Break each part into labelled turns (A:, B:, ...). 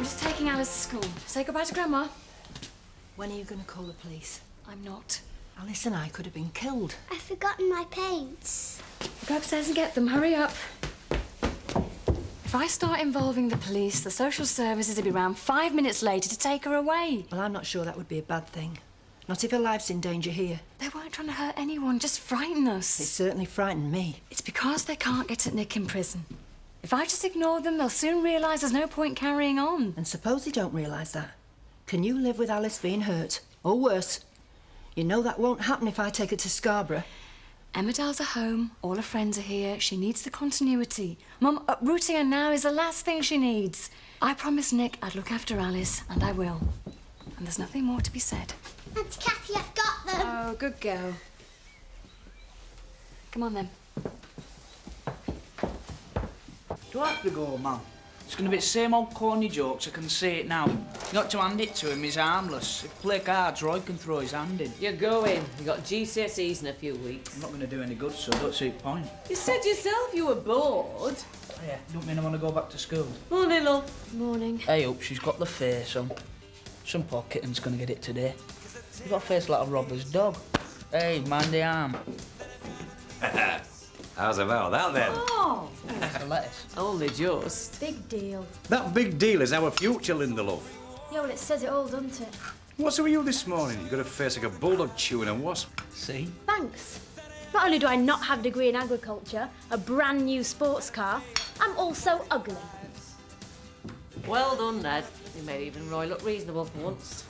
A: I'm just taking Alice to school. Say goodbye to Grandma.
B: When are you going to call the police?
A: I'm not.
B: Alice and I could have been killed.
C: I've forgotten my paints.
A: Go upstairs and get them. Hurry up. If I start involving the police, the social services will be round 5 minutes later to take her away.
B: Well, I'm not sure that would be a bad thing. Not if her life's in danger here.
A: They weren't trying to hurt anyone, just frighten us.
B: It certainly frightened me.
A: It's because they can't get at Nick in prison. If I just ignore them, they'll soon realise there's no point carrying on.
B: And suppose they don't realise that. Can you live with Alice being hurt? Or worse? You know that won't happen if I take her to Scarborough.
A: Emmerdale's a home, all her friends are here, she needs the continuity. Mum, uprooting her now is the last thing she needs. I promised Nick I'd look after Alice, and I will. And there's nothing more to be said.
C: Auntie Kathy, I've got them.
A: Oh, good girl. Come on then.
D: Do I have to go, Mum? It's going to be the same old corny jokes, I can say it now. You got to hand it to him, he's harmless. If you play cards, Roy can throw his hand in.
E: You're going. You got GCSEs in a few weeks.
D: I'm not going to do any good, so I don't see the point.
E: You said yourself you were bored.
D: Oh, yeah, don't mean I want to go back to school.
E: Morning, love.
A: Morning.
D: Hey, up, she's got the face on. Some poor kitten's going to get it today. You've got a face like a robber's dog. Hey, mind the arm.
F: How's about that, then?
E: Oh,
D: That's the lettuce.
E: only just.
C: Big deal.
F: That big deal is our future, Linda, love.
C: Yeah, well, it says it all, doesn't it?
F: What's with you this morning? You've got a face like a bulldog chewing a wasp.
D: See?
G: Thanks. Not only do I not have a degree in agriculture, a brand new sports car, I'm also ugly.
E: Well done, Ned. You made even Roy look reasonable for once.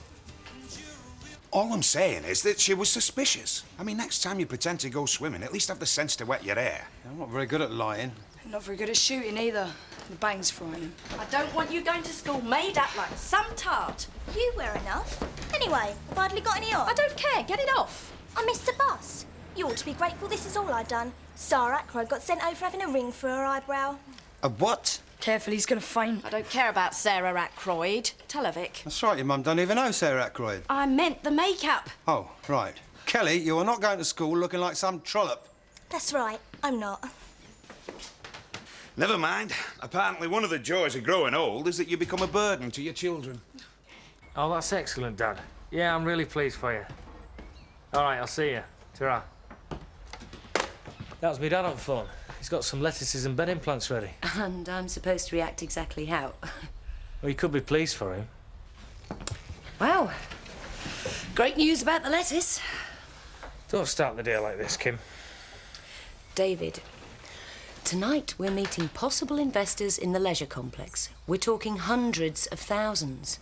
H: All I'm saying is that she was suspicious. I mean, next time you pretend to go swimming, at least have the sense to wet your hair.
I: I'm not very good at lying.
J: Not very good at shooting either. The bang's frightening.
K: I don't want you going to school made up like some tart.
C: You wear enough. Anyway, I've hardly got any on.
K: I don't care. Get it off.
C: I missed the bus. You ought to be grateful this is all I've done. Sarah Ackroyd got sent over for having a ring for her eyebrow.
I: A what?
J: Careful, he's going to faint.
K: I don't care about Sarah Ackroyd. Tell her, Vic.
I: That's right, your mum don't even know Sarah Ackroyd.
K: I meant the makeup.
I: Oh, right. Kelly, you are not going to school looking like some trollop.
C: That's right, I'm not.
H: Never mind. Apparently one of the joys of growing old is that you become a burden to your children.
L: Oh, that's excellent, Dad. Yeah, I'm really pleased for you. All right, I'll see you. Ta-ra. That was me dad on the phone. He's got some lettuces and bed implants ready.
B: And I'm supposed to react exactly how?
L: Well, you could be pleased for him.
E: Wow. Great news about the lettuce.
L: Don't start the day like this, Kim.
B: David, tonight we're meeting possible investors in the leisure complex. We're talking hundreds of thousands.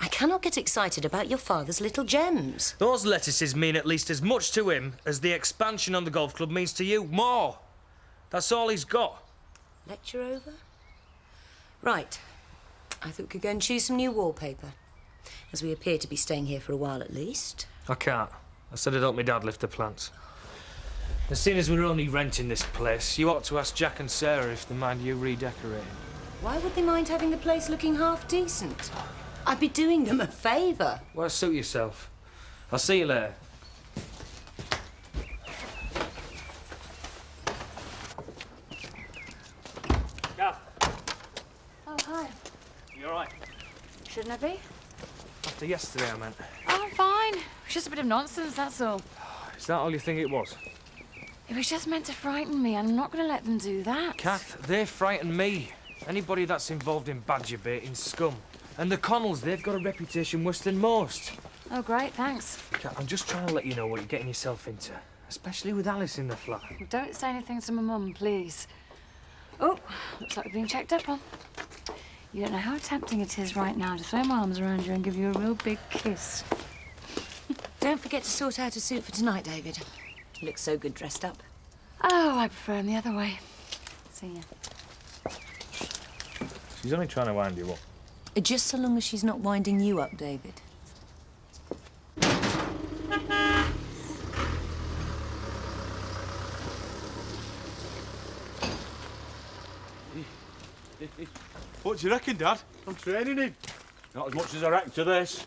B: I cannot get excited about your father's little gems.
L: Those lettuces mean at least as much to him as the expansion on the golf club means to you. More. That's all he's got.
B: Lecture over? Right. I thought we could go and choose some new wallpaper, as we appear to be staying here for a while at least.
L: I can't. I said I'd help my dad lift the plants. As soon as we're only renting this place, you ought to ask Jack and Sarah if they mind you redecorating.
B: Why would they mind having the place looking half decent? I'd be doing them a favour.
L: Well, suit yourself. I'll see you later. Gav.
A: Oh, hi.
L: You all right?
A: Shouldn't I be?
L: After yesterday, I meant.
A: Oh, I'm fine. It's just a bit of nonsense, that's all.
L: Is that all you think it was?
A: It was just meant to frighten me, and I'm not going to let them do that.
L: Kath, they frighten me. Anybody that's involved in badger baiting scum. And the Connells, they've got a reputation worse than most.
A: Oh, great, thanks.
L: Kath, I'm just trying to let you know what you're getting yourself into. Especially with Alice in the flat.
A: Don't say anything to my mum, please. Oh, looks like we're being checked up on. You don't know how tempting it is right now to throw my arms around you and give you a real big kiss.
B: Don't forget to sort out a suit for tonight, David. You look so good dressed up.
A: Oh, I prefer him the other way. See ya.
L: She's only trying to wind you up.
B: Just so long as she's not winding you up, David.
I: What do you reckon, Dad? I'm training him. Not as much as I reckon to this.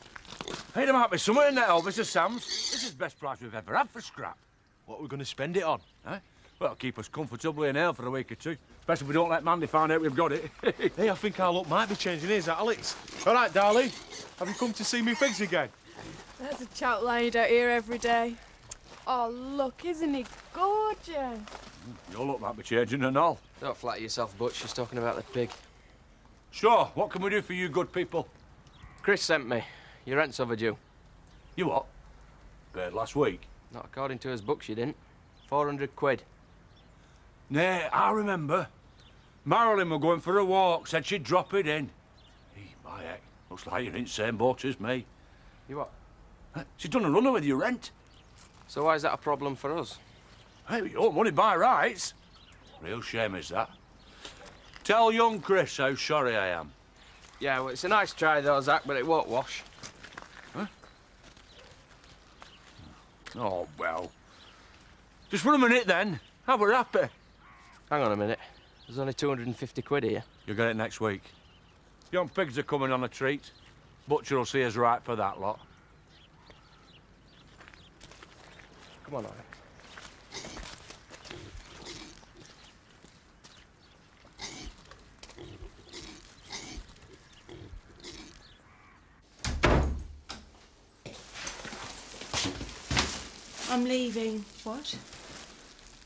I: Hey, there might be somewhere in there, Mr. Sam's. This is the best price we've ever had for scrap. What are we going to spend it on, eh? Well, keep us comfortably in hell for a week or two. Especially if we don't let Mandy find out we've got it.
M: Hey, I think our luck might be changing. Here's Alex. All right, darling. Have you come to see me figs again?
N: There's a chap line you don't hear every day. Oh, look, isn't he gorgeous?
I: Your luck might be changing and all.
O: Don't flatter yourself, Butch. She's talking about the pig.
I: Sure, what can we do for you good people?
O: Chris sent me. Your rent's overdue.
I: You what? Paid last week?
O: Not according to his books, you didn't. 400 quid.
I: Nay, I remember. Marilyn were going for a walk, said she'd drop it in. Hey, my heck, looks like you're in the same boat as me.
O: You what?
I: She's done a runner with your rent.
O: So why is that a problem for us?
I: Hey, you owe money by rights. Real shame is that. Tell young Chris how sorry I am.
O: Yeah, well, it's a nice try though, Zach, but it won't wash.
I: Huh? Oh, well. Just for a minute, then. Have a happy.
O: Hang on a minute. There's only 250 quid here.
I: You'll get it next week. Young pigs are coming on a treat. Butcher will see us right for that lot.
O: Come on, Alex.
J: I'm leaving.
A: What?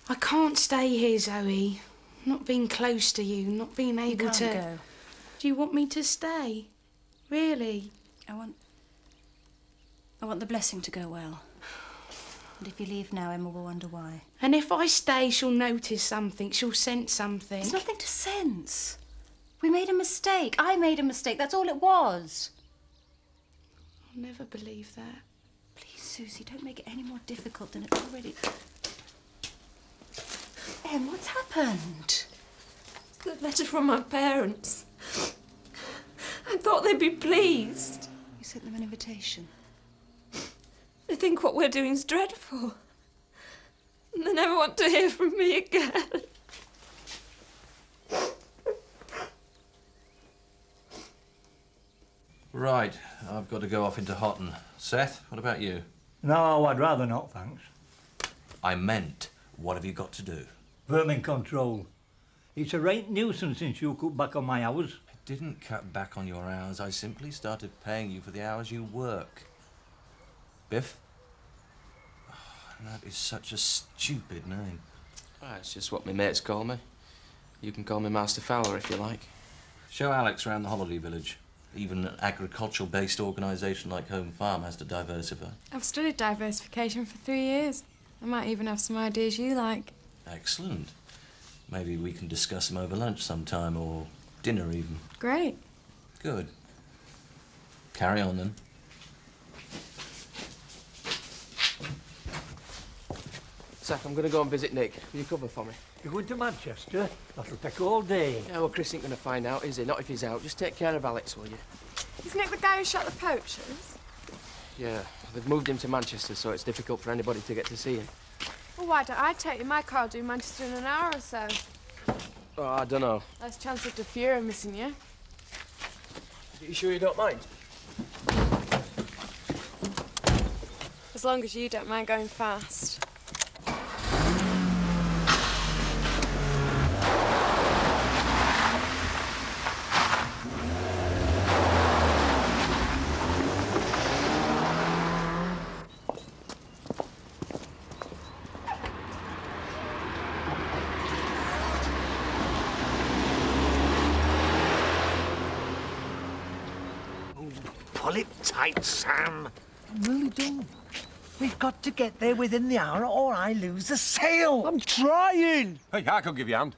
J: I can't stay here, Zoe. Not being close to you, not being able
C: can't
J: to...
C: go.
J: Do you want me to stay? Really?
C: I want the blessing to go well. And if you leave now, Emma will wonder why.
J: And if I stay, she'll notice something. She'll sense something.
C: There's nothing to sense. We made a mistake. I made a mistake. That's all it was.
J: I'll never believe that.
C: Please, Susie, don't make it any more difficult than it already... Em, what's happened?
N: The letter from my parents. I thought they'd be pleased.
C: You sent them an invitation.
N: They think what we're doing's dreadful. And they never want to hear from me again.
P: Right, I've got to go off into Houghton. Seth, what about you?
Q: No, I'd rather not, thanks.
P: I meant, what have you got to do?
Q: Vermin control. It's a right nuisance since you cut back on my hours.
P: I didn't cut back on your hours. I simply started paying you for the hours you work. Biff? Oh, that is such a stupid name.
O: It's just what my mates call me. You can call me Master Fowler if you like.
P: Show Alex around the holiday village. Even an agricultural-based organisation like Home Farm has to diversify.
N: I've studied diversification for 3 years. I might even have some ideas you like.
P: Excellent. Maybe we can discuss them over lunch sometime, or dinner even.
N: Great.
P: Good. Carry on then.
O: Zach, I'm going to go and visit Nick. Will you cover for me?
Q: You're going to Manchester? That'll take all day.
O: Yeah, well, Chris ain't going to find out, is he? Not if he's out. Just take care of Alex, will you?
N: Is Nick the guy who shot the poachers?
O: Yeah, they've moved him to Manchester, so it's difficult for anybody to get to see him.
N: Well, why don't I take you? My car will do Manchester in an hour or so.
O: Oh, I don't know.
N: Less chance of Defura missing you.
O: You sure you don't mind?
N: As long as you don't mind going fast.
R: Pull it tight, Sam. I'm really do. We've got to get there within the hour or I lose the sale.
I: I'm trying. Hey, I could give you a hand.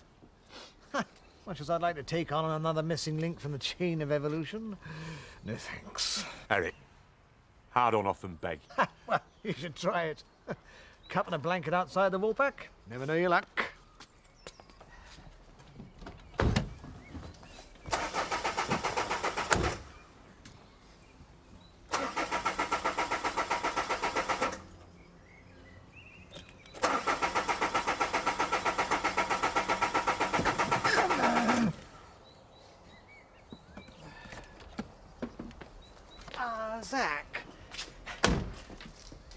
R: Much as I'd like to take on another missing link from the chain of evolution. No thanks.
I: Eric, hard on off and beg.
R: Well, you should try it. Cup and a blanket outside the Woolpack. Never know your luck.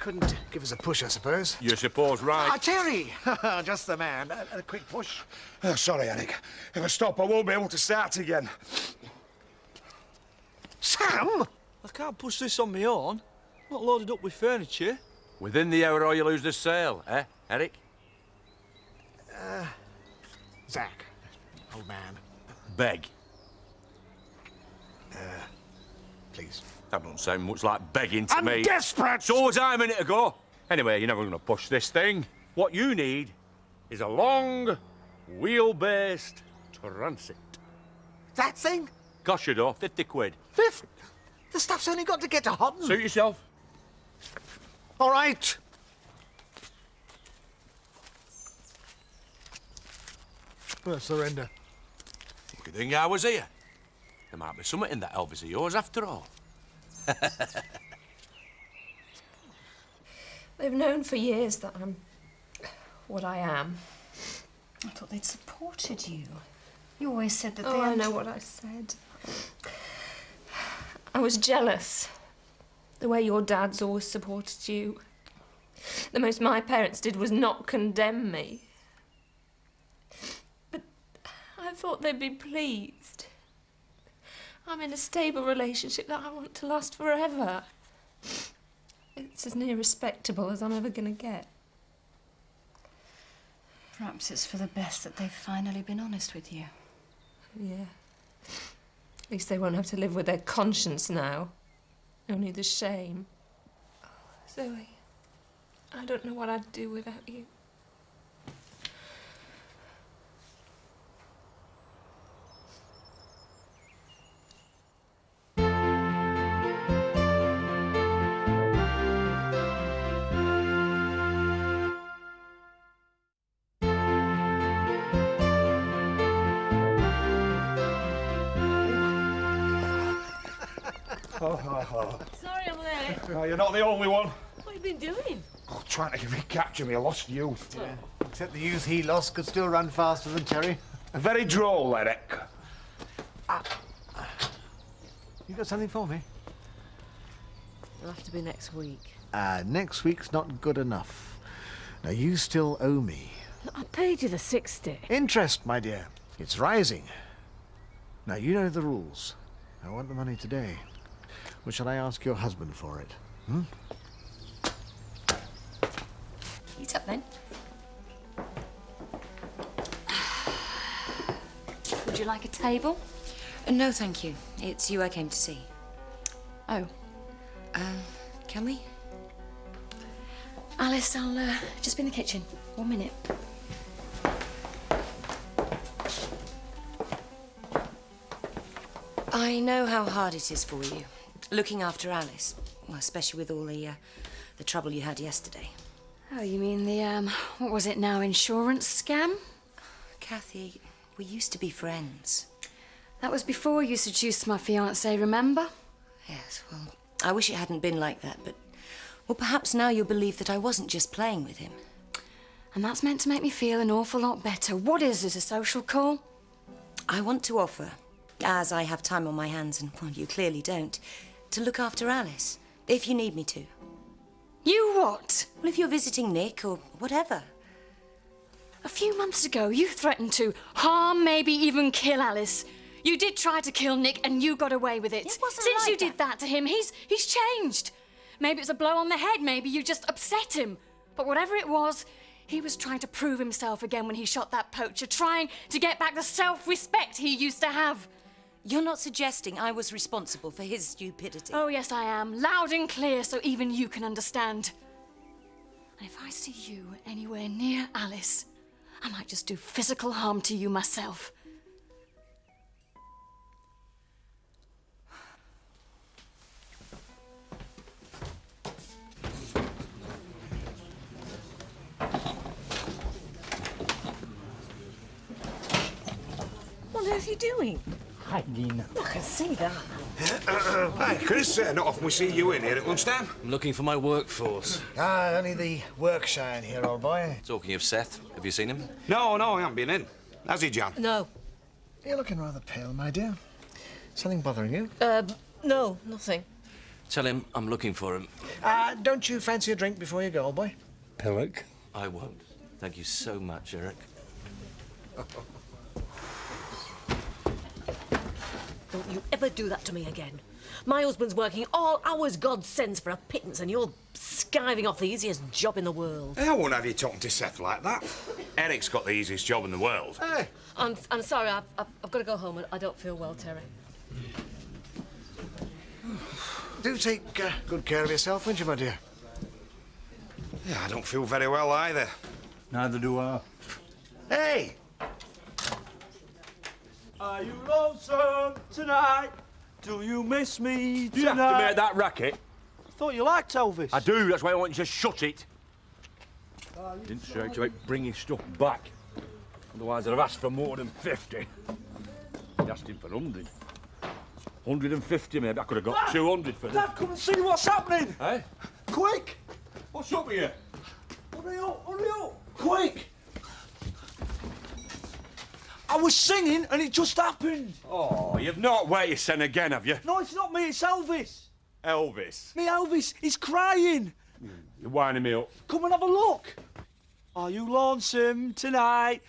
R: couldn't give us a push, I suppose.
I: You suppose right.
R: Ah, Terry! Just the man. A quick push.
H: Oh, sorry, Eric. If I stop, I won't be able to start again.
R: Sam!
S: I can't push this on my own. Not loaded up with furniture.
I: Within the hour or you lose the sale, eh, Eric?
R: Zach, old man.
I: Beg.
R: Please.
I: That don't sound much like begging to
R: I'm
I: me.
R: desperate!
I: So was I a minute ago. Anyway, you're never going to push this thing. What you need is a long, wheel-based transit.
R: That thing?
I: Cost you though, 50 quid.
R: 50? The stuff's only got to get to Hodden.
I: Suit yourself.
R: All right. Well, surrender.
I: You think I was here? There might be something in that Elvis of yours after all.
N: They've known for years that I'm what I am.
A: I thought they'd supported you. You always said that
N: I know what I said. I was jealous. The way your dad's always supported you. The most my parents did was not condemn me. But I thought they'd be pleased. I'm in a stable relationship that I want to last forever. It's as near respectable as I'm ever going to get.
A: Perhaps it's for the best that they've finally been honest with you.
N: Yeah. At least they won't have to live with their conscience now. Only the shame. Oh, Zoe, I don't know what I'd do without you.
J: Sorry I'm late.
H: Oh, you're not the only one.
J: What have you been doing?
H: Oh, trying to recapture me lost youth.
R: Yeah. Except the youth he lost could still run faster than Terry.
H: Very droll, Eric.
R: You got something for me?
E: It'll have to be next week.
R: Next week's not good enough. Now, you still owe me.
J: I paid you the 60.
R: Interest, my dear. It's rising. Now, you know the rules. I want the money today. Or shall I ask your husband for it? Hmm?
A: Eat up then. Would you like a table?
B: No, thank you. It's you I came to see.
A: Oh.
B: Can we?
A: Alice, I'll just be in the kitchen. 1 minute.
B: I know how hard it is for you, looking after Alice, well, especially with all the trouble you had yesterday.
A: Oh, you mean the, what was it now, insurance scam?
B: Kathy, we used to be friends.
A: That was before you seduced my fiancé, remember?
B: Yes, well, I wish it hadn't been like that, but, well, perhaps now you'll believe that I wasn't just playing with him.
A: And that's meant to make me feel an awful lot better. What is it, a social call?
B: I want to offer, as I have time on my hands, and, well, you clearly don't, to look after Alice, if you need me to.
A: You what?
B: Well, if you're visiting Nick or whatever.
A: A few months ago, you threatened to harm, maybe even kill Alice. You did try to kill Nick, and you got away with it.
B: It wasn't
A: Since
B: like
A: you did that to him, he's changed. Maybe it was a blow on the head, maybe you just upset him. But whatever it was, he was trying to prove himself again when he shot that poacher, trying to get back the self-respect he used to have.
B: You're not suggesting I was responsible for his stupidity?
A: Oh, yes, I am. Loud and clear, so even you can understand. And if I see you anywhere near Alice, I might just do physical harm to you myself.
J: What on earth are you doing?
Q: Hiding.
J: I can see that.
H: Hi, Chris. Not often we see you in here at lunchtime.
O: I'm looking for my workforce.
R: Only the work shine here, old boy.
O: Talking of Seth, have you seen him?
H: No, I haven't been in. How's he, Jan?
J: No.
R: You're looking rather pale, my dear. Something bothering you?
J: No, nothing.
P: Tell him I'm looking for him.
R: Don't you fancy a drink before you go, old boy?
P: Pillock? I won't. Thank you so much, Eric.
E: Don't you ever do that to me again. My husband's working all hours God sends for a pittance, and you're skiving off the easiest job in the world.
H: I won't have you talking to Seth like that. Eric's got the easiest job in the world.
R: Hey.
E: I'm sorry, I've got to go home. I don't feel well, Terry.
R: Do take good care of yourself, won't you, my dear?
H: Yeah, I don't feel very well either.
I: Neither do I.
H: Hey!
S: Are you lonesome tonight? Do you miss me tonight?
I: Do you have to make that racket?
S: I thought you liked Elvis.
I: I do, that's why I want you to shut it. Didn't say to about bringing stuff back. Otherwise I'd have asked for more than 50. I'd asked him for 100. 150, maybe. I could have got
S: Dad!
I: 200 for
S: Dad,
I: this.
S: come and see what's happening!
I: Eh?
S: Quick!
I: What's up here?
S: Hurry up! Quick! I was singing and it just happened.
I: Oh, you've not wet your son again, have you?
S: No, it's not me, it's Elvis.
I: Elvis.
S: Me Elvis, he's crying.
I: You're winding me up.
S: Come and have a look. Are you lonesome tonight?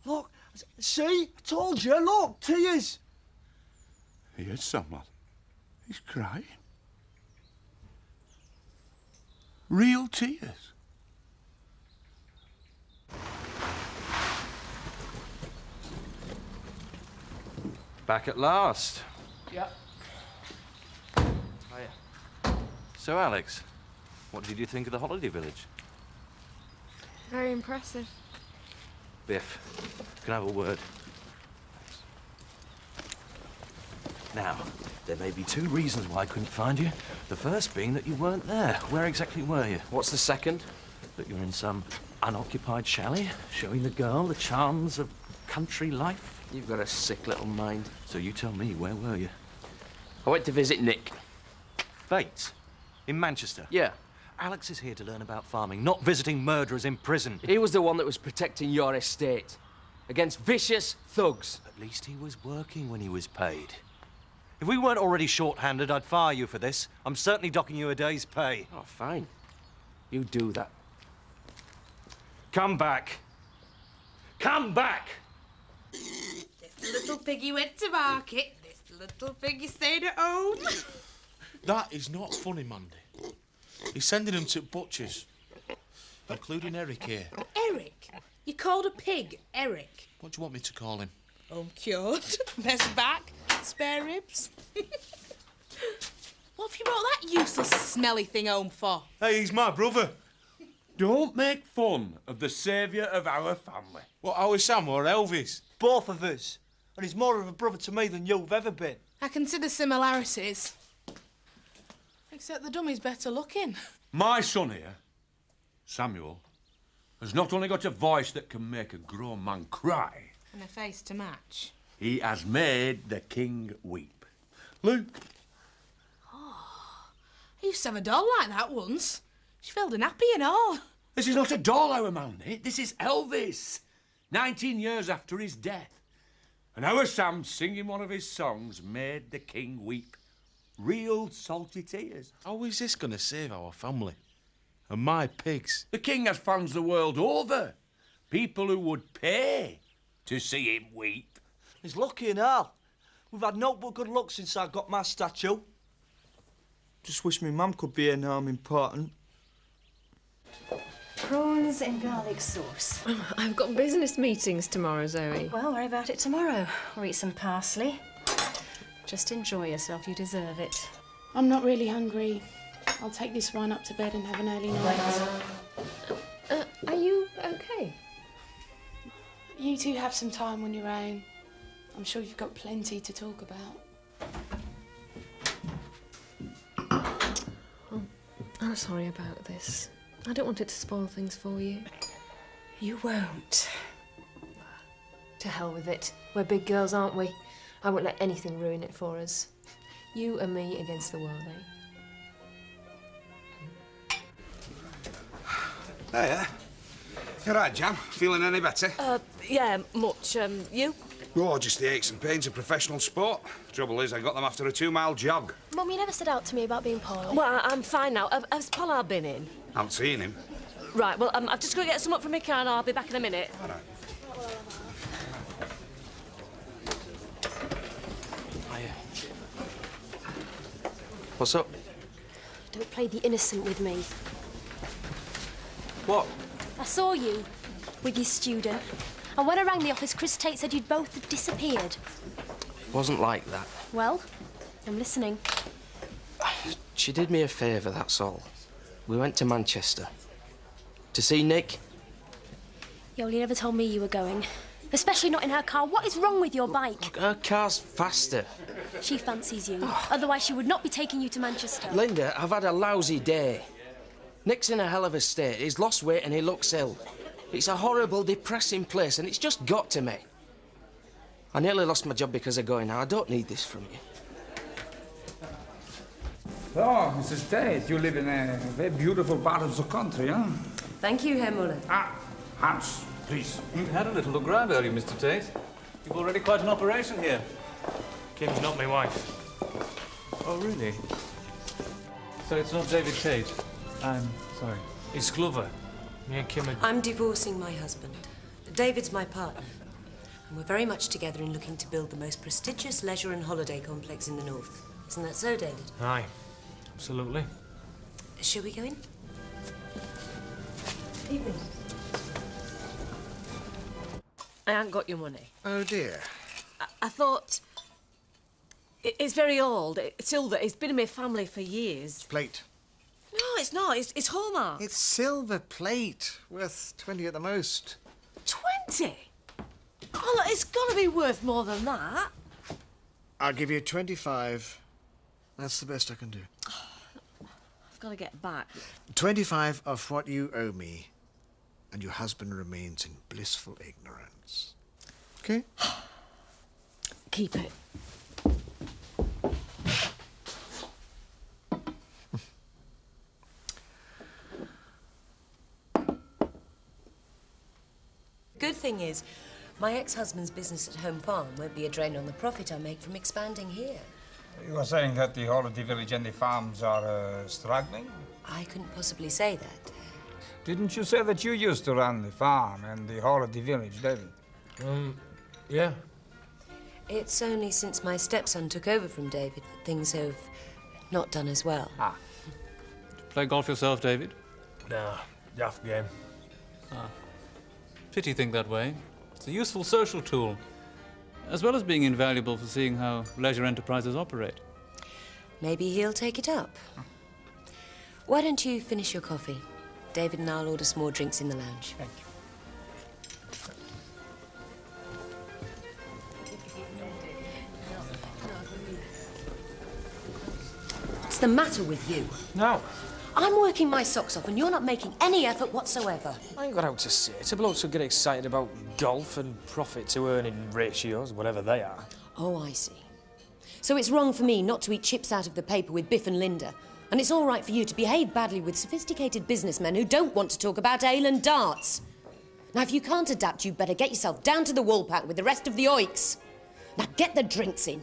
S: Look, see? I told you, look, tears.
I: He is someone. He's crying. Real tears.
P: Back at last.
S: Yep.
P: Hiya. So, Alex, what did you think of the holiday village?
N: Very impressive.
P: Biff, can I have a word? Now, there may be 2 reasons why I couldn't find you. The first being that you weren't there. Where exactly were you?
O: What's the second?
P: That you're in some unoccupied chalet, showing the girl the charms of country life.
O: You've got a sick little mind.
P: So you tell me, where were you?
O: I went to visit Nick.
P: Bates? In Manchester?
O: Yeah.
P: Alex is here to learn about farming, not visiting murderers in prison.
O: He was the one that was protecting your estate against vicious thugs.
P: At least he was working when he was paid. If we weren't already short-handed, I'd fire you for this. I'm certainly docking you a day's pay.
O: Oh, fine. You do that.
P: Come back. Come back!
J: This little piggy went to market. This little piggy stayed at home.
M: That is not funny, Mandy. He's sending them to butchers, including Eric here.
J: Eric? You called a pig Eric?
M: What do you want me to call him?
J: Home cured. Best back. Spare ribs. What have you brought that useless, smelly thing home for?
M: Hey, he's my brother.
I: Don't make fun of the saviour of our family.
M: What, our Sam or Elvis?
S: Both of us. And he's more of a brother to me than you've ever been.
J: I consider similarities. Except the dummy's better looking.
I: My son here, Samuel, has not only got a voice that can make a grown man cry,
J: And a face to match.
I: he has made the king weep. Luke.
J: I used to have a doll like that once. She filled a nappy and all.
I: This is not a doll, our Mandy. This is Elvis. 19 years after his death. And our Sam singing one of his songs made the king weep. Real salty tears.
M: How is this going to save our family? And my pigs?
I: The king has fans the world over. People who would pay to see him weep.
S: He's lucky in hell. We've had no but good luck since I got my statue. Just wish me mum could be here now I'm important.
A: Prawns in garlic sauce.
N: I've got business meetings tomorrow, Zoe.
A: Well, worry about it tomorrow. Or eat some parsley. Just enjoy yourself, you deserve it.
J: I'm not really hungry. I'll take this wine up to bed and have an early night.
N: Are you okay?
J: You two have some time on your own. I'm sure you've got plenty to talk about.
N: Oh, I'm sorry about this. I don't want it to spoil things for you.
A: You won't.
N: To hell with it. We're big girls, aren't we? I won't let anything ruin it for us. You and me against the world, eh?
H: Hiya. You right, Jam? Feeling any better?
E: Yeah, much. You?
H: Oh, just the aches and pains of professional sport. Trouble is, I got them after a 2-mile jog.
G: Mum, you never said out to me about being poorly.
E: Well, I'm fine now. Has Pollard been in?
H: Haven't seen him.
E: Right, well, I've just got to get some up from my car and I'll be back in a minute.
H: All right.
O: What's up?
G: Don't play the innocent with me.
O: What?
G: I saw you with your student. And when I rang the office, Chris Tate said you'd both have disappeared.
O: It wasn't like that.
G: Well, I'm listening.
O: She did me a favour, that's all. We went to Manchester. To see Nick.
G: Yoli never told me you were going. Especially not in her car. What is wrong with your bike?
O: Look, her car's faster.
G: She fancies you. Otherwise, she would not be taking you to Manchester.
O: Linda, I've had a lousy day. Nick's in a hell of a state. He's lost weight and he looks ill. It's a horrible, depressing place and it's just got to me. I nearly lost my job because of going now. I don't need this from you.
T: Oh, Mrs. Tate, you live in a very beautiful part of the country, huh?
B: Thank you, Herr Muller.
T: Ah, Hans, please.
U: We had a little look round earlier, Mr. Tate. You've already quite an operation here.
L: Kim's not my wife.
U: Oh, really? So it's not David Tate? I'm sorry.
L: It's Glover. Me and Kim are...
B: I'm divorcing my husband. David's my partner. And we're very much together in looking to build the most prestigious leisure and holiday complex in the north. Isn't that so, David?
L: Aye, absolutely.
B: Shall we go in? Evening.
E: I ain't got your money.
R: Oh, dear.
E: I thought... It's very old. It's silver. It's been in my family for years.
R: Plate.
E: No, it's not. It's Hallmark.
R: It's silver plate, worth 20 at the most.
E: 20? Oh, look, it's got to be worth more than that.
R: I'll give you 25. That's the best I can do.
E: I've got to get back.
R: 25 of what you owe me, and your husband remains in blissful ignorance. Okay?
E: Keep it.
B: Good thing is, my ex-husband's business at Home Farm won't be a drain on the profit I make from expanding here.
T: You were saying that the holiday village and the farms are struggling?
B: I couldn't possibly say that.
T: Didn't you say that you used to run the farm and the holiday village, David?
L: Yeah.
B: It's only since my stepson took over from David that things have not done as well.
T: Ah.
U: Play golf yourself, David?
L: Nah, daft game.
U: Ah. Pity you think that way. It's a useful social tool, as well as being invaluable for seeing how leisure enterprises operate.
B: Maybe he'll take it up. Why don't you finish your coffee? David and I'll order some more drinks in the lounge.
T: Thank you.
B: What's the matter with you?
L: No.
B: I'm working my socks off and you're not making any effort whatsoever.
L: I ain't got out to say to blokes who get excited about golf and profit to earning ratios, whatever they are.
B: Oh, I see. So it's wrong for me not to eat chips out of the paper with Biff and Linda, and it's all right for you to behave badly with sophisticated businessmen who don't want to talk about ale and darts. Now, if you can't adapt, you'd better get yourself down to the Woolpack with the rest of the oiks. Now, get the drinks in.